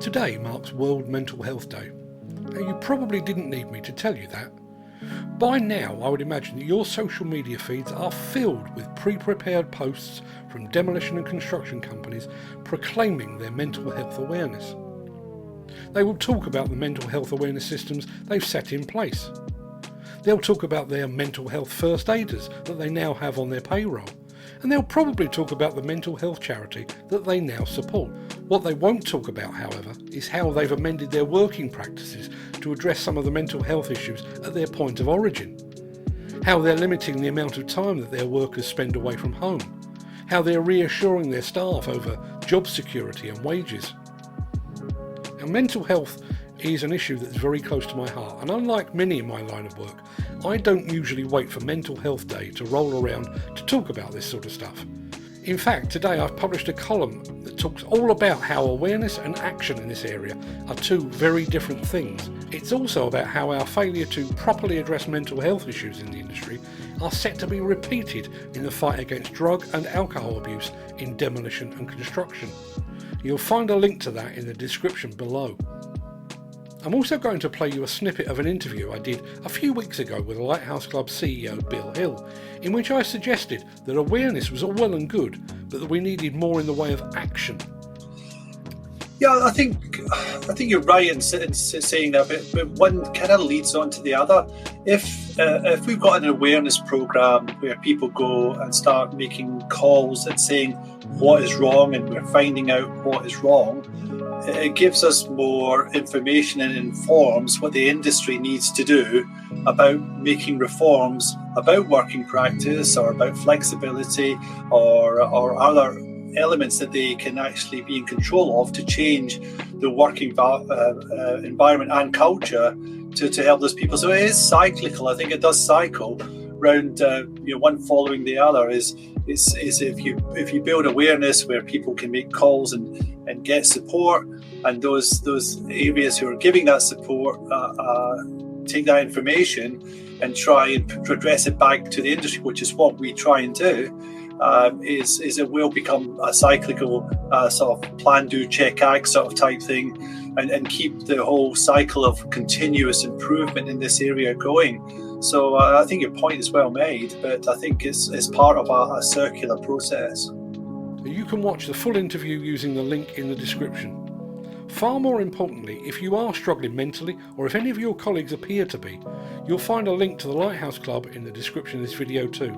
Today marks World Mental Health Day. Now, you probably didn't need me to tell you that. By now, I would imagine that your social media feeds are filled with pre-prepared posts from demolition and construction companies proclaiming their mental health awareness. They will talk about the mental health awareness systems they've set in place. They'll talk about their mental health first aiders that they now have on their payroll. And they'll probably talk about the mental health charity that they now support. What they won't talk about, however, is how they've amended their working practices to address some of the mental health issues at their point of origin. How they're limiting the amount of time that their workers spend away from home. How they're reassuring their staff over job security and wages. Now, mental health is an issue that's very close to my heart, and unlike many in my line of work, I don't usually wait for Mental Health Day to roll around to talk about this sort of stuff. In fact, today I've published a column that talks all about how awareness and action in this area are two very different things. It's also about how our failure to properly address mental health issues in the industry are set to be repeated in the fight against drug and alcohol abuse in demolition and construction. You'll find a link to that in the description below. I'm also going to play you a snippet of an interview I did a few weeks ago with Lighthouse Club CEO Bill Hill, in which I suggested that awareness was all well and good, but that we needed more in the way of action. Yeah, I think you're right in saying that, but one kind of leads on to the other. If we've got an awareness program where people go and start making calls and saying what is wrong, and we're finding out what is wrong, it gives us more information and informs what the industry needs to do about making reforms about working practice or about flexibility or other elements that they can actually be in control of to change the working environment and culture to help those people. So it is cyclical. I think it does cycle round, one following the other. Is if you build awareness where people can make calls and get support, and those areas who are giving that support take that information and try and address it back to the industry, which is what we try and do, is it will become a cyclical sort of plan, do, check, act sort of type thing, and keep the whole cycle of continuous improvement in this area going. So I think your point is well made, but I think it's part of a circular process. You can watch the full interview using the link in the description. Far more importantly, if you are struggling mentally, or if any of your colleagues appear to be, you'll find a link to the Lighthouse Club in the description of this video too.